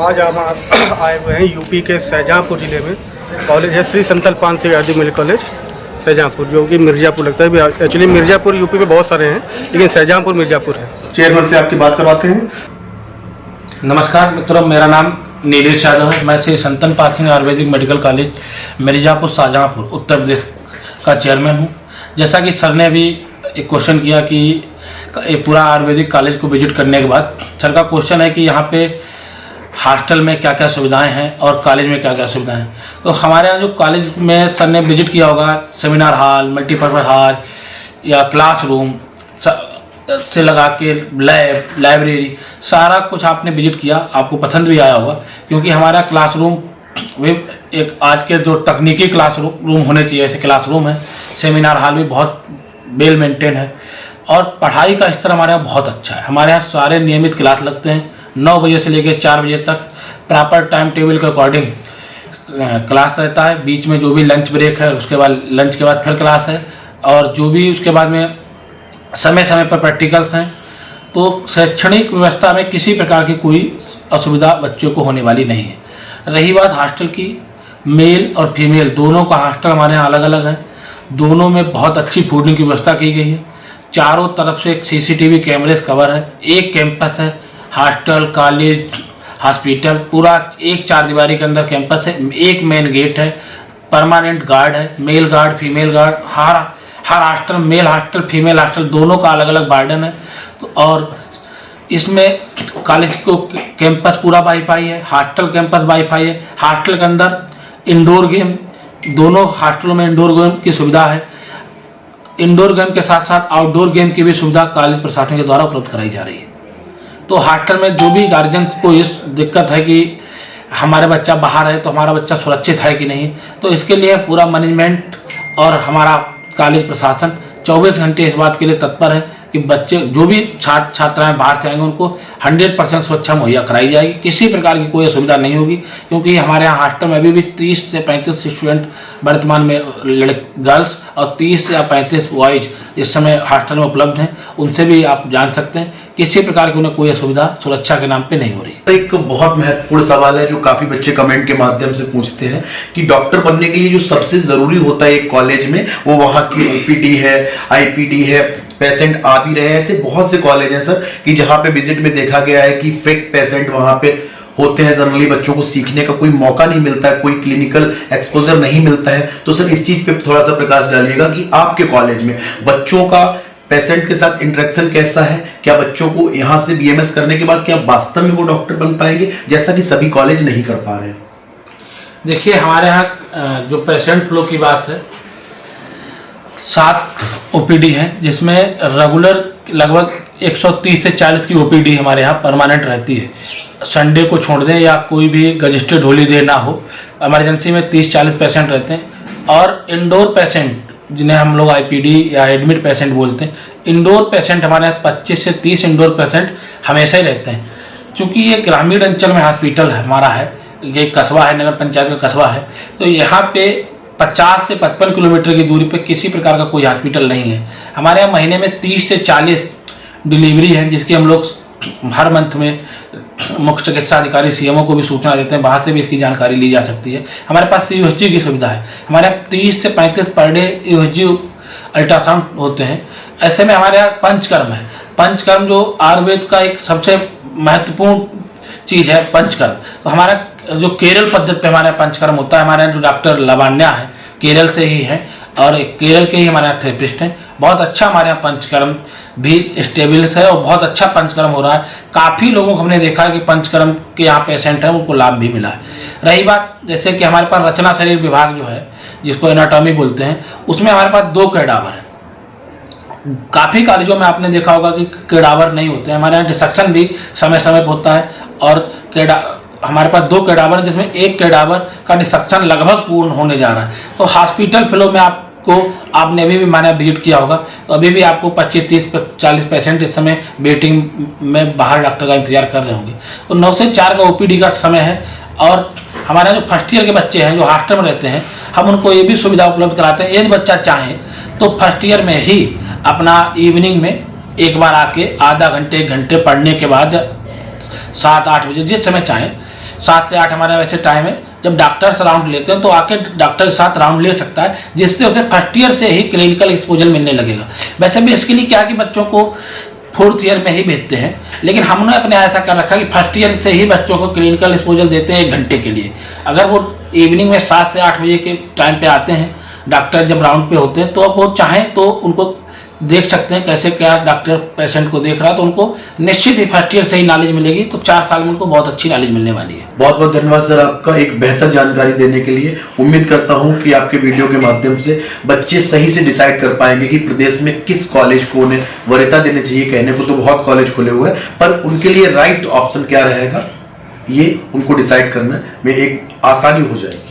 आज हम आए हुए हैं यूपी के शाहजहाँपुर ज़िले में। कॉलेज है श्री संतल पान सिंह आयुर्वेदिक मेडिकल कॉलेज शाहजहाँपुर, जो कि मिर्ज़ापुर लगता है। एक्चुअली मिर्ज़ापुर यूपी में बहुत सारे हैं, लेकिन शाहजहाँपुर मिर्ज़ापुर है। चेयरमैन से आपकी बात करवाते हैं। नमस्कार मित्रों, मेरा नाम नीलेश यादव है। मैं श्री संतन पान सिंह आयुर्वेदिक मेडिकल कॉलेज मिर्ज़ापुर शाहजहाँपुर उत्तर प्रदेश का चेयरमैन हूँ। जैसा कि सर ने अभी एक क्वेश्चन किया कि पूरा आयुर्वेदिक कॉलेज को विजिट करने के बाद सर का क्वेश्चन है कि यहाँ पे हॉस्टल में क्या क्या सुविधाएं हैं और कॉलेज में क्या क्या सुविधाएं हैं। तो हमारे यहाँ जो कॉलेज में सर ने विजिट किया होगा, सेमिनार हॉल, मल्टीपर्पज़ हॉल या क्लासरूम से लगा के लैब, लाइब्रेरी, सारा कुछ आपने विजिट किया, आपको पसंद भी आया होगा। क्योंकि हमारा क्लासरूम भी एक आज के जो तकनीकी क्लासरूम होने चाहिए ऐसे क्लासरूम है। सेमिनार हॉल भी बहुत वेल मेंटेन है और पढ़ाई का स्तर हमारे यहाँ बहुत अच्छा है। हमारे यहाँ सारे नियमित क्लास लगते हैं, 9 बजे से लेकर 4 बजे तक प्रॉपर टाइम टेबल के अकॉर्डिंग क्लास रहता है। बीच में जो भी लंच ब्रेक है, उसके बाद लंच के बाद फिर क्लास है, और जो भी उसके बाद में समय समय पर प्रैक्टिकल्स हैं। तो शैक्षणिक व्यवस्था में किसी प्रकार की कोई असुविधा बच्चों को होने वाली नहीं है। रही बात हॉस्टल की, मेल और फीमेल दोनों का हॉस्टल हमारे यहाँ अलग अलग है। दोनों में बहुत अच्छी फूडिंग की व्यवस्था की गई है। चारों तरफ से एक CCTV कैमरेज कवर है। एक कैंपस है, हॉस्टल, कॉलेज, हॉस्पिटल, पूरा एक 4 दीवारी के अंदर कैंपस है। एक मेन गेट है, परमानेंट गार्ड है, मेल गार्ड, फीमेल गार्ड। हर hostel, male hostel, female hostel दोनों का अलग अलग वार्डन है। तो और इसमें कॉलेज को कैंपस पूरा वाईफाई है, हॉस्टल कैंपस वाईफाई है। हॉस्टल के अंदर इंडोर गेम, दोनों हॉस्टलों में इंडोर गेम की सुविधा है। इंडोर गेम के साथ साथ आउटडोर गेम की भी सुविधा कॉलेज प्रशासन के द्वारा उपलब्ध कराई जा रही है। तो हॉस्टल में जो भी गार्जियन को इस दिक्कत है कि हमारे बच्चा बाहर है तो हमारा बच्चा सुरक्षित है कि नहीं, तो इसके लिए पूरा मैनेजमेंट और हमारा कॉलेज प्रशासन 24 घंटे इस बात के लिए तत्पर है कि बच्चे जो भी छात्र छात्राएं बाहर से आएंगे उनको 100% सुरक्षा मुहैया कराई जाएगी। किसी प्रकार की कोई असुविधा नहीं होगी। क्योंकि हमारे यहाँ हॉस्टल में अभी भी 30 से 35 स्टूडेंट वर्तमान में गर्ल्स और 30 या 35 बॉयज इस समय हॉस्टल में उपलब्ध हैं। उनसे भी आप जान सकते हैं किसी प्रकार की उन्हें कोई असुविधा सुरक्षा के नाम पे नहीं हो रही। एक बहुत महत्वपूर्ण सवाल है जो काफी बच्चे कमेंट के माध्यम से पूछते हैं कि डॉक्टर बनने के लिए जो सबसे जरूरी होता है एक कॉलेज में, वो वहाँ की OPD है, IPD है, पेशेंट आ भी रहे हैं। ऐसे बहुत से कॉलेज हैं सर कि जहाँ पे विजिट में देखा गया है कि फेक पेशेंट वहाँ पे होते हैं। जनरली बच्चों को सीखने का कोई मौका नहीं मिलता है, कोई क्लिनिकल एक्सपोजर नहीं मिलता है। तो सर इस चीज पे थोड़ा सा प्रकाश डालिएगा कि आपके कॉलेज में बच्चों का पेशेंट के साथ इंटरेक्शन कैसा है। क्या बच्चों को यहाँ से BMS करने के बाद क्या वास्तव में वो डॉक्टर बन पाएंगे, जैसा कि सभी कॉलेज नहीं कर पा रहे हैं? देखिए, हमारे यहाँ जो पेशेंट फ्लो की बात है, 7 OPD है, जिसमें रेगुलर लगभग 130 से 40 की OPD हमारे यहाँ परमानेंट रहती है। संडे को छोड़ दें या कोई भी गजिस्टेड हॉलीडे ना हो, इमरजेंसी में 30-40 पेशेंट रहते हैं। और इंडोर पेशेंट जिन्हें हम लोग IPD या एडमिट पेशेंट बोलते हैं, इंडोर पेशेंट हमारे यहाँ 25 से 30 इंडोर पेशेंट हमेशा ही रहते हैं। क्योंकि ये ग्रामीण अंचल में हॉस्पिटल है हमारा है, ये कस्बा है, नगर पंचायत का कस्बा है। तो यहाँ पे 50 से 55 किलोमीटर की दूरी पे किसी प्रकार का कोई हॉस्पिटल नहीं है। हमारे यहाँ महीने में 30 से 40 डिलीवरी है, जिसकी हम लोग हर मंथ में मुख्य चिकित्सा अधिकारी CMO को भी सूचना देते हैं। वहाँ से भी इसकी जानकारी ली जा सकती है। हमारे पास USG की सुविधा है। हमारे यहाँ 30 से 35 पर डे USG अल्ट्रासाउंड होते हैं। ऐसे में हमारे यहाँ पंचकर्म है। पंचकर्म जो आयुर्वेद का एक सबसे महत्वपूर्ण चीज़ है, पंचकर्म। तो हमारा जो केरल पद्धति पे हमारे पंचकर्म होता है, हमारे यहाँ जो डॉक्टर लावण्या है केरल से ही है और केरल के ही हमारे यहाँ थेरेपिस्ट हैं। बहुत अच्छा हमारे यहाँ पंचकर्म भी स्टेबल्स है और बहुत अच्छा पंचकर्म हो रहा है। काफ़ी लोगों को हमने देखा है कि पंचकर्म के यहाँ पेशेंट हैं, उनको लाभ भी मिला है। रही बात जैसे कि हमारे पास रचना शरीर विभाग जो है, जिसको एनाटॉमी बोलते हैं, उसमें हमारे पास 2 कैडावर हैं। काफ़ी कॉलेजों में आपने देखा होगा कि कैडावर नहीं होते हैं। हमारे यहाँ डिसेक्शन भी समय समय पर होता है और हमारे पास 2 कैडावर जिसमें एक कैडावर का डिसेक्शन लगभग पूर्ण होने जा रहा है। तो हॉस्पिटल फ्लो में आपने अभी भी मैंने विजिट किया होगा, तो अभी भी आपको 25, 30, 40 पेशेंट इस समय वेटिंग में बाहर डॉक्टर का इंतजार कर रहे होंगे। तो 9 से 4 का OPD का समय है। और हमारे जो फर्स्ट ईयर के बच्चे हैं जो हॉस्टल में रहते हैं, हम उनको ये भी सुविधा उपलब्ध कराते हैं। यदि बच्चा चाहे तो फर्स्ट ईयर में ही अपना इवनिंग में एक बार आके आधा घंटे 1 घंटे पढ़ने के बाद 7-8 बजे जिस समय चाहें 7 से 8 हमारा वैसे टाइम है। जब डॉक्टर्स राउंड लेते हैं तो आके डॉक्टर के साथ राउंड ले सकता है, जिससे उसे फर्स्ट ईयर से ही क्लिनिकल एक्सपोजर मिलने लगेगा। वैसे भी इसके लिए क्या है कि बच्चों को 4th ईयर में ही भेजते हैं, लेकिन हमने अपने ऐसा कर रखा कि फर्स्ट ईयर से ही बच्चों को क्लिनिकल एक्सपोजर देते हैं 1 घंटे के लिए। अगर वो इवनिंग में 7 से 8 बजे के टाइम पे आते हैं, डॉक्टर जब राउंड पे होते हैं, तो अब वो चाहें तो उनको देख सकते हैं कैसे क्या डॉक्टर पेशेंट को देख रहा है, तो उनको निश्चित ही फर्स्ट ईयर से ही नॉलेज मिलेगी। तो 4 साल में उनको बहुत अच्छी नॉलेज मिलने वाली है। बहुत बहुत धन्यवाद सर आपका एक बेहतर जानकारी देने के लिए। उम्मीद करता हूं कि आपके वीडियो के माध्यम से बच्चे सही से डिसाइड कर पाएंगे कि प्रदेश में किस कॉलेज को उन्हें वरीयता देनी चाहिए। कहने को तो बहुत कॉलेज खुले हुए हैं, पर उनके लिए राइट ऑप्शन क्या रहेगा ये उनको डिसाइड करने में एक आसानी हो जाएगी।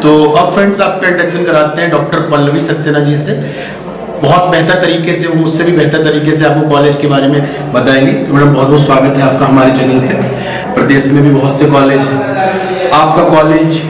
तो अब फ्रेंड्स आपका इंट्रोडक्शन कराते हैं डॉक्टर पल्लवी सक्सेना जी से। बहुत बेहतर तरीके से, वो मुझसे भी बेहतर तरीके से आपको कॉलेज के बारे में बताएंगे। तो मैडम बहुत बहुत स्वागत है आपका हमारे चैनल पे। प्रदेश में भी बहुत से कॉलेज हैं, आपका कॉलेज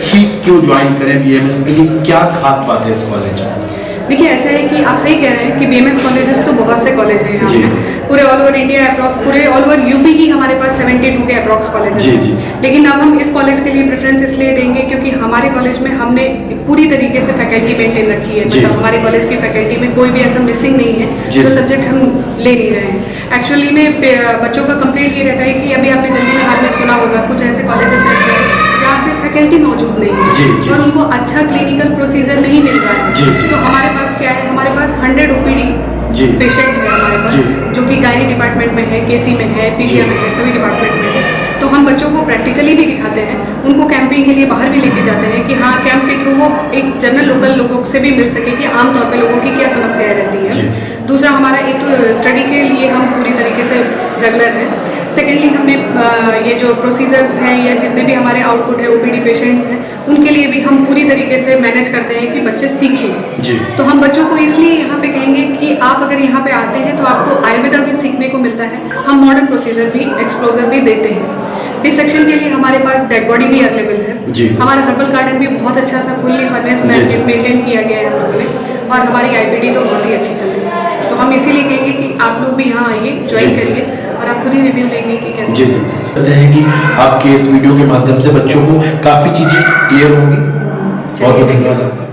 ही क्यों ज्वाइन करें बीएमएस के लिए, क्या खास बात है इस कॉलेज में? देखिए ऐसा है कि आप सही कह रहे हैं कि बीएमएस कॉलेजेस तो बहुत से कॉलेज हैं यहाँ पे, पूरे ऑल ओवर इंडिया अप्रॉक्स, पूरे ऑल ओवर यूपी की हमारे पास 72 के अप्रॉक्स कॉलेजेस हैं। लेकिन अब हम इस कॉलेज के लिए प्रेफरेंस इसलिए देंगे क्योंकि हमारे कॉलेज में हमने पूरी तरीके से फैकल्टी मेंटेन रखी है। मतलब हमारे कॉलेज की फैकल्टी में कोई भी ऐसा मिसिंग नहीं है जो सब्जेक्ट हम ले नहीं रहे हैं। एक्चुअली में बच्चों का कंप्लेंट ये रहता है कि अभी आपने जल्दी में हाल में सुना होगा कुछ ऐसे कॉलेजेस ऐसे हैं जहाँ पे फैकल्टी मौजूद नहीं है और उनको अच्छा क्लिनिकल प्रोसीजर नहीं मिल रहा है। तो हमारे पास क्या है, हमारे पास 100 ओपीडी पेशेंट है हमारे पास, जो कि गायनी डिपार्टमेंट में है, केसी में है, पीजीआई में है, सभी डिपार्टमेंट में है। तो हम बच्चों को प्रैक्टिकली भी दिखाते हैं, उनको कैंपिंग के लिए बाहर भी लेके जाते हैं कि हाँ कैंप के थ्रू वो एक जनरल लोकल लोगों से भी मिल सके कि आमतौर पे लोगों की क्या समस्याएं रहती है। दूसरा हमारा एक तो स्टडी के लिए हम पूरी तरीके से रेगुलर है। सेकेंडली हमने ये जो प्रोसीजर्स हैं या जितने भी हमारे आउटपुट है ओपीडी पेशेंट्स हैं उनके लिए भी हम पूरी तरीके से मैनेज करते हैं कि बच्चे सीखें। तो हम बच्चों को इसलिए यहाँ पे कहेंगे कि आप अगर यहाँ पे आते हैं तो आपको आयुर्वेदा भी सीखने को मिलता है, हम मॉडर्न प्रोसीजर भी एक्सप्लोजर भी देते हैं। डिसेक्शन के लिए हमारे पास डेड बॉडी भी अवेलेबल है जी। हमारा हर्बल गार्डन भी बहुत अच्छा सा फुल्ली फर्नेस जी, जी। मेंटेन किया गया है हम लोगों ने, और हमारी आईपीडी तो बहुत ही अच्छी चल रही है। तो हम इसीलिए कहेंगे कि आप लोग भी यहाँ आइए, ज्वाइन जी। करिए, और आप खुद ही रिव्यू लेंगे कि कैसे। जी जी जी कहते हैं कि आपके इस वीडियो के माध्यम से बच्चों को काफी चीजें क्लियर होंगी। बहुत बहुत धन्यवाद।